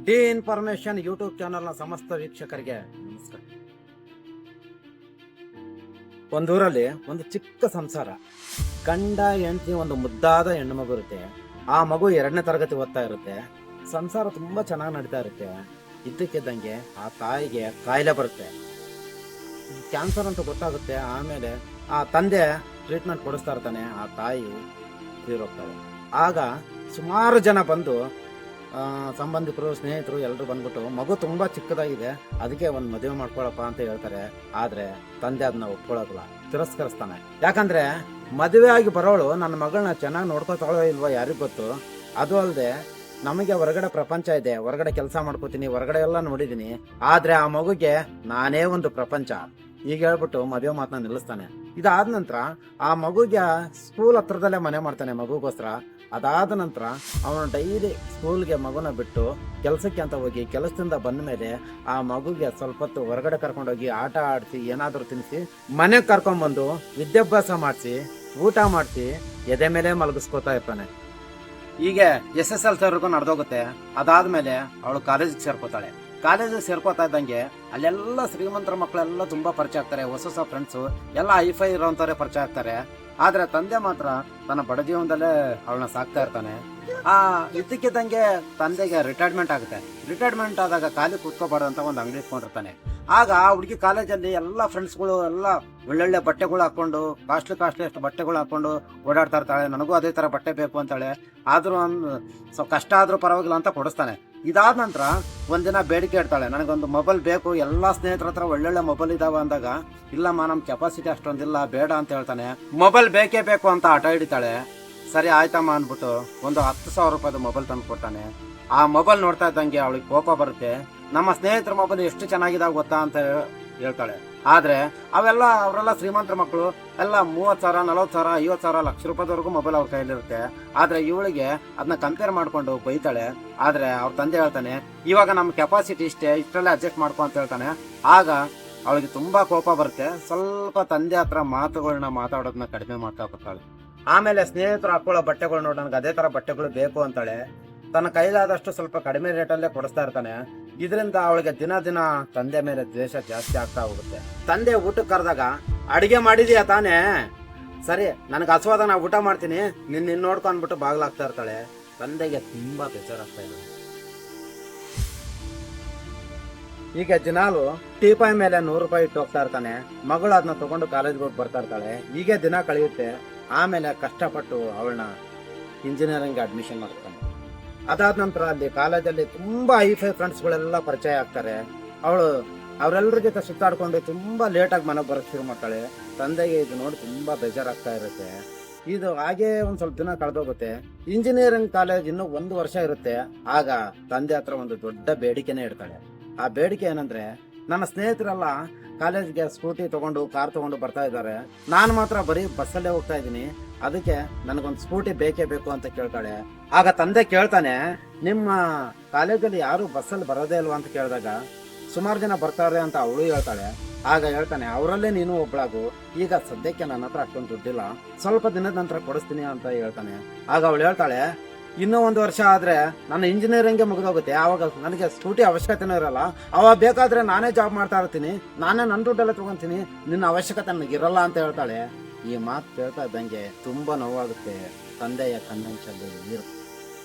D information YouTube ಚಾನೆಲ್ನ ಸಮಸ್ತ ವೀಕ್ಷಕರಿಗೆ ನಮಸ್ಕಾರ. ಒಂದೂರಲ್ಲಿ ಒಂದು ಚಿಕ್ಕ ಸಂಸಾರ, ಗಂಡ ಹೆಂಡತಿ ಒಂದು ಮುದ್ದಾದ ಹೆಣ್ಣು ಮಗು ಇರುತ್ತೆ. ಆ ಮಗು 2ನೇ ತರಗತಿ ಓದ್ತಾ ಇರುತ್ತೆ. ಸಂಸಾರ ತುಂಬಾ ಚೆನ್ನಾಗಿ ನಡೀತಾ ಇರುತ್ತೆ. ಇದ್ದಕ್ಕಿದ್ದಂಗೆ ಆ ತಾಯಿಗೆ ಕಾಯಿಲೆ ಬರುತ್ತೆ, ಕ್ಯಾನ್ಸರ್ ಅಂತ ಗೊತ್ತಾಗುತ್ತೆ. ಆಮೇಲೆ ಆ ತಂದೆ ಟ್ರೀಟ್ಮೆಂಟ್ ಕೊಡಿಸ್ತಾ ಇರ್ತಾನೆ, ಆ ತಾಯಿ ತೀರೋಗ್ತಾಳೆ. ಆಗ ಸುಮಾರು ಜನ ಬಂದು ಸಂಬಂಧಿಕರು, ಸ್ನೇಹಿತರು ಎಲ್ಲರೂ ಬಂದ್ಬಿಟ್ಟು ಮಗು ತುಂಬಾ ಚಿಕ್ಕದಾಗಿದೆ, ಅದಕ್ಕೆ ಒಂದು ಮದುವೆ ಮಾಡ್ಕೊಳಪ್ಪ ಅಂತ ಹೇಳ್ತಾರೆ. ಆದ್ರೆ ತಂದೆ ಅದನ್ನ ಒಪ್ಕೊಳ್ಳೋದಿಲ್ಲ, ತಿರಸ್ಕರಿಸ್ತಾನೆ. ಯಾಕಂದ್ರೆ ಮದುವೆ ಆಗಿ ಬರೋಳು ನನ್ನ ಮಗಳನ್ನ ಚೆನ್ನಾಗಿ ನೋಡ್ಕೋತಾಳೋ ಇಲ್ವೋ ಯಾರಿಗ್ ಗೊತ್ತು. ಅದು ಅಲ್ಲದೆ ನಮಗೆ ಹೊರಗಡೆ ಪ್ರಪಂಚ ಇದೆ, ಹೊರಗಡೆ ಕೆಲಸ ಮಾಡ್ಕೋತೀನಿ, ಹೊರಗಡೆ ಎಲ್ಲ ನೋಡಿದೀನಿ. ಆದ್ರೆ ಆ ಮಗುಗೆ ನಾನೇ ಒಂದು ಪ್ರಪಂಚ. ಈಗ ಹೇಳ್ಬಿಟ್ಟು ಮದುವೆ ಮಾತನ್ನ ನಿಲ್ಲಿಸ್ತಾನೆ. ಇದಾದ ನಂತರ ಆ ಮಗುಗೆ ಸ್ಕೂಲ್ ಹತ್ರದಲ್ಲೇ ಮನೆ ಮಾಡ್ತಾನೆ ಮಗುಗೋಸ್ಕರ. ಅದಾದ ನಂತರ ಅವನು ಡೈಲಿ ಸ್ಕೂಲ್ಗೆ ಮಗುನ ಬಿಟ್ಟು ಕೆಲಸಕ್ಕೆ ಅಂತ ಹೋಗಿ, ಕೆಲಸದಿಂದ ಬಂದ ಮೇಲೆ ಆ ಮಗುಗೆ ಸ್ವಲ್ಪ ಹೊತ್ತು ಹೊರಗಡೆ ಕರ್ಕೊಂಡೋಗಿ ಆಟ ಆಡಿಸಿ, ಏನಾದರೂ ತಿನ್ನಿಸಿ, ಮನೆಗೆ ಕರ್ಕೊಂಡ್ಬಂದು ವಿದ್ಯಾಭ್ಯಾಸ ಮಾಡಿಸಿ, ಊಟ ಮಾಡಿಸಿ, ಎದೆ ಮೇಲೆ ಮಲಗಿಸ್ಕೋತಾ ಇರ್ತಾನೆ. ಹೀಗೆ SSLC ವರೆಗೂ ನಡೆದೋಗುತ್ತೆ. ಅದಾದ್ಮೇಲೆ ಅವಳು ಕಾಲೇಜಿಗೆ ಸೇರ್ಕೋತಾಳೆ. ಕಾಲೇಜಿಗೆ ಸೇರ್ಕೋತಾ ಇದ್ದಂಗೆ ಅಲ್ಲೆಲ್ಲ ಶ್ರೀಮಂತರ ಮಕ್ಕಳೆಲ್ಲ ತುಂಬಾ ಪರಿಚಯ ಆಗ್ತಾರೆ. ಹೊಸ ಫ್ರೆಂಡ್ಸು ಎಲ್ಲ ಹೈಫೈ ಇರೋಂಥವ್ರೆ ಪರಿಚಯ ಆಗ್ತಾರೆ. ಆದ್ರೆ ತಂದೆ ಮಾತ್ರ ತನ್ನ ಬಡ ಜೀವನದಲ್ಲೇ ಅವಳನ್ನ ಸಾಕ್ತಾ ಇರ್ತಾನೆ. ಇದ್ದಕ್ಕಿದ್ದಂಗೆ ತಂದೆಗೆ ರಿಟೈರ್ಮೆಂಟ್ ಆಗುತ್ತೆ. ರಿಟೈರ್ಮೆಂಟ್ ಆದಾಗ ಖಾಲಿ ಕೂತ್ಕೋಬಾರ್ದು ಅಂತ ಒಂದು ಅಂಗಡಿ ಇಟ್ಕೊಂಡಿರ್ತಾನೆ. ಆಗ ಹುಡುಗಿ ಕಾಲೇಜಲ್ಲಿ ಎಲ್ಲ ಫ್ರೆಂಡ್ಸ್ಗಳು ಎಲ್ಲ ಒಳ್ಳೊಳ್ಳೆ ಬಟ್ಟೆಗಳು ಹಾಕೊಂಡು, ಕಾಸ್ಟ್ಲಿ ಅಷ್ಟು ಬಟ್ಟೆಗಳು ಹಾಕೊಂಡು ಓಡಾಡ್ತಾ ಇರ್ತಾಳೆ. ನನಗೂ ಅದೇ ತರ ಬಟ್ಟೆ ಬೇಕು ಅಂತಾಳೆ. ಆದ್ರೂ ಸ್ವಲ್ಪ ಕಷ್ಟ ಆದ್ರೂ ಪರವಾಗಿಲ್ಲ ಅಂತ ಕೊಡಿಸ್ತಾನೆ. ಇದಾದ ನಂತರ ಒಂದಿನ ಬೇಡಿಕೆ ಇಡ್ತಾಳೆ, ನನಗೊಂದು ಮೊಬೈಲ್ ಬೇಕು, ಎಲ್ಲಾ ಸ್ನೇಹಿತರ ಹತ್ರ ಒಳ್ಳೊಳ್ಳೆ ಮೊಬೈಲ್ ಇದಾವ ಅಂದಾಗ, ಇಲ್ಲಮ್ಮ ನಮ್ ಕೆಪಾಸಿಟಿ ಅಷ್ಟೊಂದಿಲ್ಲ, ಬೇಡ ಅಂತ ಹೇಳ್ತಾನೆ. ಮೊಬೈಲ್ ಬೇಕೇ ಬೇಕು ಅಂತ ಹಠ ಹಿಡಿತಾಳೆ. ಸರಿ ಆಯ್ತಮ್ಮ ಅಂದ್ಬಿಟ್ಟು ಒಂದು 10,000 ರೂಪಾಯಿದು ಮೊಬೈಲ್ ತಂದು ಕೊಡ್ತಾನೆ. ಆ ಮೊಬೈಲ್ ನೋಡ್ತಾ ಇದ್ದಂಗೆ ಅವಳಿಗೆ ಕೋಪ ಬರುತ್ತೆ. ನಮ್ಮ ಸ್ನೇಹಿತರ ಮೊಬೈಲ್ ಎಷ್ಟು ಚೆನ್ನಾಗಿದಾವ ಗೊತ್ತಾ ಅಂತ ಹೇಳ್ತಾಳೆ. ಆದ್ರೆ ಅವರೆಲ್ಲ ಶ್ರೀಮಂತರ ಮಕ್ಕಳು, ಎಲ್ಲ 30,000, 40,000, 50,000, ಲಕ್ಷ ರೂಪಾಯಿವರೆಗೂ ಮೊಬೈಲ್ ಅವ್ರ ಕೈಲಿರುತ್ತೆ. ಆದ್ರೆ ಇವಳಿಗೆ ಅದನ್ನ ಕಂಪೇರ್ ಮಾಡ್ಕೊಂಡು ಬೈತಾಳೆ. ಆದ್ರೆ ಅವ್ರ ತಂದೆ ಹೇಳ್ತಾನೆ, ಇವಾಗ ನಮ್ಮ ಕೆಪಾಸಿಟಿ ಇಷ್ಟರಲ್ಲೇ ಅಡ್ಜಸ್ಟ್ ಮಾಡ್ಕೊ ಅಂತ ಹೇಳ್ತಾನೆ. ಆಗ ಅವಳಿಗೆ ತುಂಬಾ ಕೋಪ ಬರುತ್ತೆ. ಸ್ವಲ್ಪ ತಂದೆ ಹತ್ರ ಮಾತುಗಳನ್ನ ಮಾತಾಡೋದನ್ನ ಕಡಿಮೆ ಮಾಡ್ತಾ ಬರ್ತಾಳೆ. ಆಮೇಲೆ ಸ್ನೇಹಿತರು ಹಾಕೊಳ್ಳೋ ಬಟ್ಟೆಗಳು ನೋಡಿ ನನಗೆ ಅದೇ ತರ ಬಟ್ಟೆಗಳು ಬೇಕು ಅಂತಾಳೆ. ತನ್ನ ಕೈಲಾದಷ್ಟು ಸ್ವಲ್ಪ ಕಡಿಮೆ ರೇಟಲ್ಲೇ ಕೊಡಿಸ್ತಾ ಇರ್ತಾನೆ. ಇದರಿಂದ ಅವಳಿಗೆ ದಿನ ತಂದೆ ಮೇಲೆ ದ್ವೇಷ ಜಾಸ್ತಿ ಆಗ್ತಾ ಹೋಗುತ್ತೆ. ತಂದೆ ಊಟಕ್ಕೆ ಕರೆದಾಗ, ಅಡಿಗೆ ಮಾಡಿದೀಯಾ ತಾನೇ, ಸರಿ ನನಗೆ ಹಸುವಾದ ನಾ ಊಟ ಮಾಡ್ತೀನಿ, ನಿನ್ನ ನೋಡ್ಕೊಂಡ್ಬಿಟ್ಟು ಬಾಗ್ಲಾಗ್ತಾ ಇರ್ತಾಳೆ. ತಂದೆಗೆ ತುಂಬಾ ಬೇಜಾರಾಗ್ತಾ ಇದೆ. ಈಗ ದಿನಾಲು ಟೀಪಾಯ್ ಮೇಲೆ 100 ರೂಪಾಯಿ ಇಟ್ಟು ಹೋಗ್ತಾ ಇರ್ತಾನೆ. ಮಗಳು ಅದನ್ನ ತಗೊಂಡು ಕಾಲೇಜ್ಗೆ ಹೋಗಿ ಬರ್ತಾ ಇರ್ತಾಳೆ. ಹೀಗೆ ದಿನ ಕಳೆಯುತ್ತೆ. ಆಮೇಲೆ ಕಷ್ಟಪಟ್ಟು ಅವಳನ್ನ ಇಂಜಿನಿಯರಿಂಗ್ ಅಡ್ಮಿಷನ್ ಮಾಡ್ತಾನೆ. ಅದಾದ ನಂತರ ಅಲ್ಲಿ ಕಾಲೇಜಲ್ಲಿ ತುಂಬಾ ಹೈಫೈ ಫ್ರೆಂಡ್ಸ್ಗಳೆಲ್ಲ ಪರಿಚಯ ಆಗ್ತಾರೆ. ಅವರೆಲ್ಲರ ಜೊತೆ ಸುತ್ತಾಡ್ಕೊಂಡು ತುಂಬಾ ಲೇಟಾಗಿ ಮನೆಗೆ ಬರೋಕ್ಕೆ ಶುರು ಮಾಡ್ತಾಳೆ. ತಂದೆಗೆ ಇದು ನೋಡಿ ತುಂಬಾ ಬೇಜಾರಾಗ್ತಾ ಇರುತ್ತೆ. ಇದು ಹಾಗೆ ಒಂದ್ ಸ್ವಲ್ಪ ದಿನ ಕಳೆದೋಗುತ್ತೆ. ಇಂಜಿನಿಯರಿಂಗ್ ಕಾಲೇಜ್ ಇನ್ನೂ 1 ವರ್ಷ ಇರುತ್ತೆ. ಆಗ ತಂದೆ ಹತ್ರ ಒಂದು ದೊಡ್ಡ ಬೇಡಿಕೆನೇ ಇಡ್ತಾಳೆ. ಆ ಬೇಡಿಕೆ ಏನಂದ್ರೆ, ನನ್ನ ಸ್ನೇಹಿತರೆಲ್ಲ ಕಾಲೇಜ್ಗೆ ಸ್ಕೂಟಿ ತಗೊಂಡು, ಕಾರ್ ತಗೊಂಡು ಬರ್ತಾ ಇದ್ದಾರೆ, ನಾನು ಮಾತ್ರ ಬರೀ ಬಸ್ಸಲ್ಲೇ ಹೋಗ್ತಾ ಇದ್ದೀನಿ, ಅದಕ್ಕೆ ನನಗೊಂದು ಸ್ಕೂಟಿ ಬೇಕೇ ಬೇಕು ಅಂತ ಕೇಳ್ತಾಳೆ. ಆಗ ತಂದೆ ಕೇಳ್ತಾನೆ, ನಿಮ್ಮ ಕಾಲೇಜಲ್ಲಿ ಯಾರು ಬಸ್ಸಲ್ಲಿ ಬರೋದೇ ಇಲ್ವಾ ಅಂತ ಕೇಳಿದಾಗ, ಸುಮಾರು ಜನ ಬರ್ತಾರೆ ಅಂತ ಅವಳು ಹೇಳ್ತಾಳೆ. ಆಗ ಹೇಳ್ತಾನೆ, ಅವರಲ್ಲೇ ನೀನು ಒಬ್ಳಾಗು, ಈಗ ಸದ್ಯಕ್ಕೆ ನನ್ನ ಹತ್ರ ಅಷ್ಟೊಂದು ದುಡ್ಡಿಲ್ಲ, ಸ್ವಲ್ಪ ದಿನದ ನಂತರ ಕೊಡಿಸ್ತೀನಿ ಅಂತ ಹೇಳ್ತಾನೆ. ಆಗ ಅವಳು ಹೇಳ್ತಾಳೆ, ಇನ್ನೂ 1 ವರ್ಷ ಆದ್ರೆ ನನ್ನ ಇಂಜಿನಿಯರಿಂಗ್ಗೆ ಮುಗಿದೋಗುತ್ತೆ, ಆವಾಗ ನನಗೆ ಸ್ಕೂಟಿ ಅವಶ್ಯಕತೆನೂ ಇರಲ್ಲ, ಅವಾಗ ಬೇಕಾದ್ರೆ ನಾನೇ ಜಾಬ್ ಮಾಡ್ತಾ ಇರ್ತೀನಿ, ನಾನೇ ನನ್ನ ದುಡ್ಡೆಲ್ಲ ತಗೊಂತೀನಿ, ನಿನ್ನ ಅವಶ್ಯಕತೆ ನನಗಿರಲ್ಲ ಅಂತ ಹೇಳ್ತಾಳೆ. ಈ ಮಾತು ಕೇಳ್ತಾ ಇದ್ದಂಗೆ ತುಂಬಾ ನೋವಾಗುತ್ತೆ. ತಂದೆಯ ಕಣ್ಣಂಚಲ್ಲಿ ನೀರು.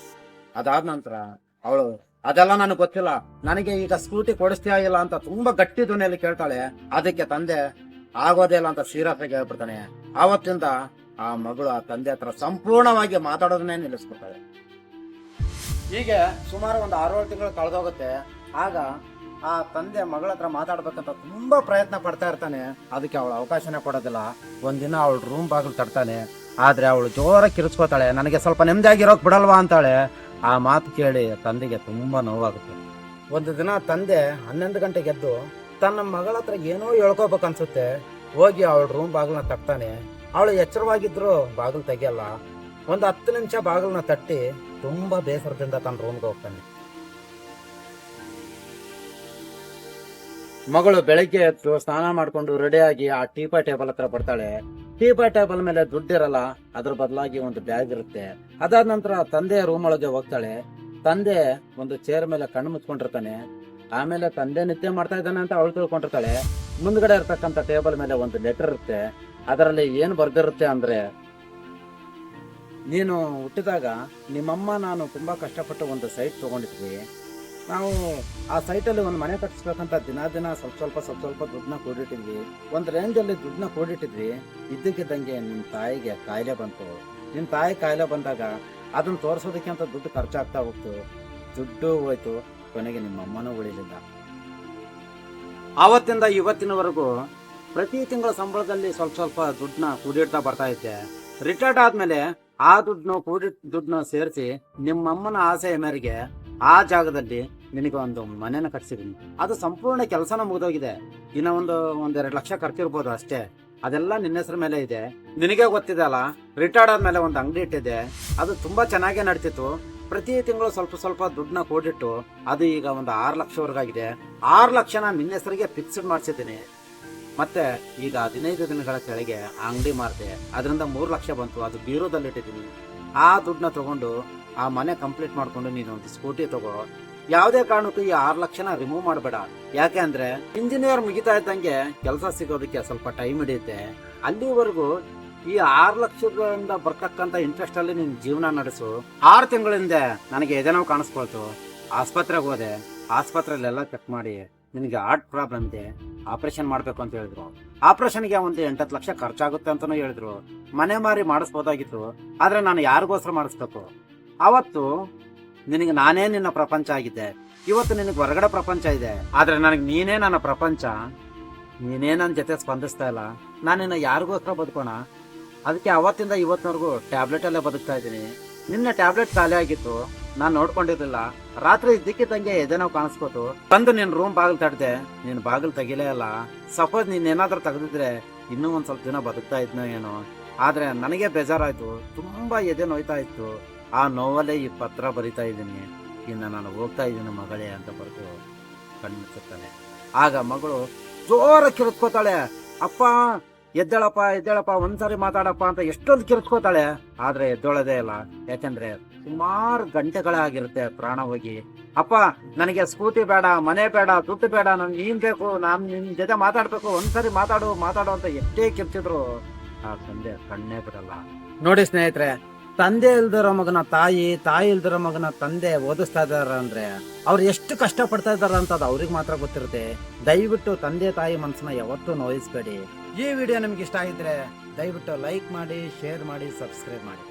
ಅದಾದ ನಂತರ ಅವಳು, ಅದೆಲ್ಲ ನನಗೆ ಗೊತ್ತಿಲ್ಲ, ನನಗೆ ಈಗ ಸ್ಕೂಟಿ ಕೊಡಿಸ್ತೀಯಾ ಇಲ್ಲ ಅಂತ ತುಂಬಾ ಗಟ್ಟಿ ಧ್ವನಿಯಲ್ಲಿ ಕೇಳ್ತಾಳೆ. ಅದಕ್ಕೆ ತಂದೆ ಆಗೋದೇ ಇಲ್ಲ ಅಂತ ಸೀರಿಯಸ್ ಆಗಿ ಹೇಳ್ಬಿಡ್ತಾನೆ. ಆವತ್ತಿಂದ ಆ ಮಗಳು ಆ ತಂದೆ ಹತ್ರ ಸಂಪೂರ್ಣವಾಗಿ ಮಾತಾಡೋದನ್ನೇ ನಿಲ್ಲಿಸ್ಬಿಡ್ತಾಳೆ. ಹೀಗೆ ಸುಮಾರು ಒಂದು 6-7 ತಿಂಗಳು ಕಳೆದೋಗುತ್ತೆ. ಆಗ ಆ ತಂದೆ ಮಗಳ ಹತ್ರ ಮಾತಾಡ್ಬೇಕಂತ ತುಂಬಾ ಪ್ರಯತ್ನ ಪಡ್ತಾ ಇರ್ತಾನೆ. ಅದಕ್ಕೆ ಅವಳು ಅವಕಾಶನೇ ಕೊಡೋದಿಲ್ಲ. ಒಂದಿನ ಅವಳು ರೂಮ್ ಬಾಗಿಲು ತಡ್ತಾನೆ. ಆದ್ರೆ ಅವಳು ಜೋರಾಗಿ ಕಿರಿಸ್ಕೋತಾಳೆ, ನನಗೆ ಸ್ವಲ್ಪ ನೆಮ್ಮದಿಯಾಗಿರೋಕ್ ಬಿಡಲ್ವಾ ಅಂತಾಳೆ. ಆ ಮಾತು ಕೇಳಿ ತಂದೆಗೆ ತುಂಬಾ ನೋವಾಗುತ್ತೆ. ಒಂದು ದಿನ ತಂದೆ 11 ಗಂಟೆಗೆ ಎದ್ದು ತನ್ನ ಮಗಳ ಹತ್ರ ಏನೋ ಹೇಳ್ಕೋಬೇಕನ್ಸುತ್ತೆ. ಹೋಗಿ ಅವಳ ರೂಮ್ ಬಾಗಿಲನ್ನ ತಟ್ತಾನೆ. ಅವಳು ಎಚ್ಚರವಾಗಿದ್ರು ಬಾಗಿಲು ತೆಗಿಯಲ್ಲ. ಒಂದು 10 ನಿಮಿಷ ಬಾಗಿಲನ್ನ ತಟ್ಟಿ ತುಂಬಾ ಬೇಸರದಿಂದ ತನ್ನ ರೂಮ್ಗೆ ಹೋಗ್ತಾನೆ. ಮಗಳು ಬೆಳಗ್ಗೆ ಎದ್ದು ಸ್ನಾನ ಮಾಡ್ಕೊಂಡು ರೆಡಿಯಾಗಿ ಆ ಟೀಪಾಯ್ ಟೇಬಲ್ ಹತ್ರ ಬರ್ತಾಳೆ. ಟೀಪಾಯ್ ಟೇಬಲ್ ಮೇಲೆ ದುಡ್ಡಿರಲ್ಲ, ಅದ್ರ ಬದಲಾಗಿ ಒಂದು ಬ್ಯಾಗ್ ಇರುತ್ತೆ. ಅದಾದ ನಂತರ ತಂದೆಯ ರೂಮ್ ಒಳಗೆ ಹೋಗ್ತಾಳೆ. ತಂದೆ ಒಂದು ಚೇರ್ ಮೇಲೆ ಕಣ್ಣು ಮುಚ್ಕೊಂಡಿರ್ತಾನೆ. ಆಮೇಲೆ ತಂದೆ ನಿದ್ದೆ ಮಾಡ್ತಾ ಇದ್ದಾನೆ ಅಂತ ಅವಳು ತಿಳ್ಕೊಂಡಿರ್ತಾಳೆ. ಮುಂದ್ಗಡೆ ಇರ್ತಕ್ಕಂಥ ಟೇಬಲ್ ಮೇಲೆ ಒಂದು ಲೆಟರ್ ಇರುತ್ತೆ. ಅದರಲ್ಲಿ ಏನು ಬರ್ದಿರುತ್ತೆ ಅಂದ್ರೆ, ನೀನು ಹುಟ್ಟಿದಾಗ ನಿಮ್ಮಮ್ಮ ನಾನು ತುಂಬಾ ಕಷ್ಟಪಟ್ಟು ಒಂದು ಸೈಟ್ ತಗೊಂಡಿದ್ವಿ. ನಾವು ಆ ಸೈಟಲ್ಲಿ ಒಂದು ಮನೆ ಕಟ್ಟಿಸ್ಬೇಕಂತ ದಿನ ಸ್ವಲ್ಪ ದುಡ್ಡನ್ನ ಕೂಡಿಟ್ಟಿದ್ವಿ. ಒಂದು ರೇಂಜಲ್ಲಿ ದುಡ್ಡನ್ನ ಕೂಡಿಟ್ಟಿದ್ವಿ. ಇದ್ದಕ್ಕಿದ್ದಂಗೆ ನಿಮ್ಮ ತಾಯಿಗೆ ಕಾಯಿಲೆ ಬಂತು. ನಿಮ್ಮ ತಾಯಿ ಕಾಯಿಲೆ ಬಂದಾಗ ಅದನ್ನ ತೋರಿಸೋದಕ್ಕೆ ಅಂತ ದುಡ್ಡು ಖರ್ಚಾಗ್ತಾ ಹೋಗ್ತು. ದುಡ್ಡು ಹೋಯ್ತು, ಕೊನೆಗೆ ನಿಮ್ಮ ಅಮ್ಮನೂ ಉಳಿಲಿಲ್ಲ. ಆವತ್ತಿಂದ ಇವತ್ತಿನವರೆಗೂ ಪ್ರತಿ ತಿಂಗಳ ಸಂಬಳದಲ್ಲಿ ಸ್ವಲ್ಪ ದುಡ್ಡನ್ನ ಕೂಡಿಡ್ತಾ ಬರ್ತಾ ಇದ್ದೆ. ರಿಟೈರ್ಡ್ ಆದ್ಮೇಲೆ ಆ ದುಡ್ಡನ್ನ ಸೇರಿಸಿ ನಿಮ್ಮಮ್ಮನ ಆಸೆಯ ಮೇರೆಗೆ ಆ ಜಾಗದಲ್ಲಿ ನಿನಗೆ ಒಂದು ಮನೆನ ಕಟ್ಸಿದೀನಿ. ಅದು ಸಂಪೂರ್ಣ ಕೆಲಸನ ಮುಗಿದೋಗಿದೆ. ಇನ್ನ ಒಂದೆರಡು ಲಕ್ಷ ಖರ್ಚಿರ್ಬೋದು ಅಷ್ಟೇ. ಅದೆಲ್ಲ ನಿನ್ನ ಹೆಸರ ಮೇಲೆ ಇದೆ. ನಿನಗೆ ಗೊತ್ತಿದೆ ಅಲ್ಲ, ರಿಟೈರ್ಡ್ ಆದ್ಮೇಲೆ ಒಂದು ಅಂಗಡಿ ಇಟ್ಟಿದೆ. ಅದು ತುಂಬಾ ಚೆನ್ನಾಗೇ ನಡೀತಿತ್ತು. ಪ್ರತಿ ತಿಂಗಳು ಸ್ವಲ್ಪ ದುಡ್ಡನ್ನ ಕೂಡಿಟ್ಟು ಅದು ಈಗ ಒಂದು 6 ಲಕ್ಷವರೆಗಾಗಿದೆ. 6 ಲಕ್ಷನ ನಿನ್ನ ಹೆಸರಿಗೆ ಫಿಕ್ಸ್ಡ್ ಮಾಡಿಸಿದ್ದೀನಿ. ಮತ್ತೆ ಈಗ 15 ದಿನಗಳ ಕೆಳಗೆ ಅಂಗಡಿ ಮಾರಿದೆ. ಅದರಿಂದ 3 ಲಕ್ಷ ಬಂತು. ಅದು ಬೀರೋದಲ್ಲಿಟ್ಟಿದ್ದೀನಿ. ಆ ದುಡ್ಡನ್ನ ತಗೊಂಡು ಆ ಮನೆ ಕಂಪ್ಲೀಟ್ ಮಾಡ್ಕೊಂಡು ನೀನು ಒಂದು ಸ್ಕೂಟಿ ತಗೋ. ಯಾವುದೇ ಕಾರಣಕ್ಕೂ ಈ 6 ಲಕ್ಷನ ರಿಮೂವ್ ಮಾಡಬೇಡ. ಯಾಕೆ ಅಂದ್ರೆ ಇಂಜಿನಿಯರ್ ಮುಗಿತಾ ಇದ್ದಂಗೆ ಕೆಲಸ ಸಿಗೋದಕ್ಕೆ ಸ್ವಲ್ಪ ಟೈಮ್ ಹಿಡಿಯುತ್ತೆ. ಅಲ್ಲಿವರೆಗೂ ಈ 6 ಲಕ್ಷದಿಂದ ಬರ್ತಕ್ಕಂಥ ಇಂಟ್ರೆಸ್ಟ್ ಅಲ್ಲಿ ನಿನ್ ಜೀವನ ನಡೆಸು. 6 ತಿಂಗಳಿಂದ ನನಗೆ ಎದೆನೋವು ಕಾಣಿಸ್ಕೊಳ್ತು. ಆಸ್ಪತ್ರೆಗೆ ಹೋದೆ. ಆಸ್ಪತ್ರೆಯಲ್ಲೆಲ್ಲ ಚೆಕ್ ಮಾಡಿ ನಿನಗೆ ಹಾರ್ಟ್ ಪ್ರಾಬ್ಲಮ್ ಇದೆ, ಆಪರೇಷನ್ ಮಾಡ್ಬೇಕು ಅಂತ ಹೇಳಿದ್ರು. ಆಪರೇಷನ್ಗೆ ಒಂದು 8-10 ಲಕ್ಷ ಖರ್ಚಾಗುತ್ತೆ ಅಂತಾನೂ ಹೇಳಿದ್ರು. ಮನೆ ಮಾರಿ ಮಾಡಿಸ್ಬೋದಾಗಿತ್ತು, ಆದ್ರೆ ನಾನು ಯಾರಿಗೋಸ್ಕರ ಮಾಡಿಸ್ಬೇಕು? ಅವತ್ತು ನಿನಗೆ ನಾನೇ ನಿನ್ನ ಪ್ರಪಂಚ ಆಗಿದ್ದೆ. ಇವತ್ತು ನಿನಗೆ ಹೊರಗಡೆ ಪ್ರಪಂಚ ಇದೆ, ಆದ್ರೆ ನನಗೆ ನೀನೇ ನನ್ನ ಪ್ರಪಂಚ. ನೀನೇ ನನ್ನ ಜೊತೆ ಸ್ಪಂದಿಸ್ತಾ ಇಲ್ಲ. ನಾನು ನಿನ್ನ ಯಾರಿಗೋಸ್ಕರ ಬದುಕೋಣ? ಅದಕ್ಕೆ ಅವತ್ತಿಂದ ಇವತ್ತಿನವರೆಗೂ ಟ್ಯಾಬ್ಲೆಟ್ ಅಲ್ಲೇ ಬದುಕ್ತಾ ಇದ್ದೀನಿ. ನಿನ್ನ ಟ್ಯಾಬ್ಲೆಟ್ ಖಾಲಿ ಆಗಿತ್ತು, ನಾನು ನೋಡ್ಕೊಂಡಿರ್ಲಿಲ್ಲ. ರಾತ್ರಿ ಇದ್ದಕ್ಕಿದ್ದಂಗೆ ಎದೆನೋ ಕಾಣಿಸ್ಕೋತು. ಬಂದು ನಿನ್ನ ರೂಮ್ ಬಾಗಿಲು ತಡ್ದೆ, ನೀನು ಬಾಗಿಲು ತೆಗಿಲೇ ಇಲ್ಲ. ಸಪೋಸ್ ನೀನ್ ಏನಾದ್ರೂ ತೆಗೆದಿದ್ರೆ ಇನ್ನೂ ಒಂದ್ ಸ್ವಲ್ಪ ದಿನ ಬದುಕ್ತಾ ಇದ್ನೋ ಏನೋ. ಆದ್ರೆ ನನಗೆ ಬೇಜಾರಾಯ್ತು, ತುಂಬಾ ಎದೆ ನೋಯ್ತಾ ಇತ್ತು. ಆ ನೋವಲ್ಲೇ ಈ ಪತ್ರ ಬರಿತಾ ಇದ್ದೀನಿ. ಇನ್ನು ನಾನು ಹೋಗ್ತಾ ಇದ್ದೀನಿ ಮಗಳೇ ಅಂತ ಬರೆದು ಕಣ್ಮುಚ್ಚುತ್ತಾನೆ. ಆಗ ಮಗಳು ಜೋರ ಕಿರುತ್ಕೋತಾಳೆ, ಅಪ್ಪ ಎದ್ದೇಳಪ್ಪ ಒಂದ್ಸರಿ ಮಾತಾಡಪ್ಪ ಅಂತ ಎಷ್ಟೊಂದು ಕಿರುತ್ಕೋತಾಳೆ. ಆದ್ರೆ ಎದ್ದೊಳದೇ ಇಲ್ಲ. ಯಾಕಂದ್ರೆ ಸುಮಾರು ಗಂಟೆಗಳೇ ಆಗಿರುತ್ತೆ ಪ್ರಾಣ ಹೋಗಿ. ಅಪ್ಪ ನನಗೆ ಸ್ಕೂಟಿ ಬೇಡ, ಮನೆ ಬೇಡ, ದುಡ್ಡು ಬೇಡ, ನನ್ಗೆ ನೀನ್ ಬೇಕು, ನಾನ್ ನಿನ್ ಜೊತೆ ಮಾತಾಡ್ಬೇಕು, ಒಂದ್ಸರಿ ಮಾತಾಡು ಅಂತ ಎಷ್ಟೇ ಕಿರ್ಚಿದ್ರು ಆ ತಂದೆ ಕಣ್ಣೇ ಬಿಡಲ್ಲ. ನೋಡಿ ಸ್ನೇಹಿತರೆ, ತಂದೆ ಇಲ್ದಿರೋ ಮಗನ ತಾಯಿ ಇಲ್ದಿರೋ ಮಗನ ತಂದೆ ಓದಿಸ್ತಾ ಇದಾರ ಅಂದ್ರೆ ಅವ್ರು ಎಷ್ಟು ಕಷ್ಟ ಪಡ್ತಾ ಇದಾರ ಅಂತ ಅದು ಅವ್ರಿಗೆ ಮಾತ್ರ ಗೊತ್ತಿರುತ್ತೆ. ದಯವಿಟ್ಟು ತಂದೆ ತಾಯಿ ಮನಸ್ಸನ್ನ ಯಾವತ್ತೂ ನೋಯಿಸ್ಬೇಡಿ. ಈ ವಿಡಿಯೋ ನಿಮ್ಗೆ ಇಷ್ಟ ಆಗಿದ್ರೆ ದಯವಿಟ್ಟು ಲೈಕ್ ಮಾಡಿ, ಶೇರ್ ಮಾಡಿ, ಸಬ್ಸ್ಕ್ರೈಬ್ ಮಾಡಿ.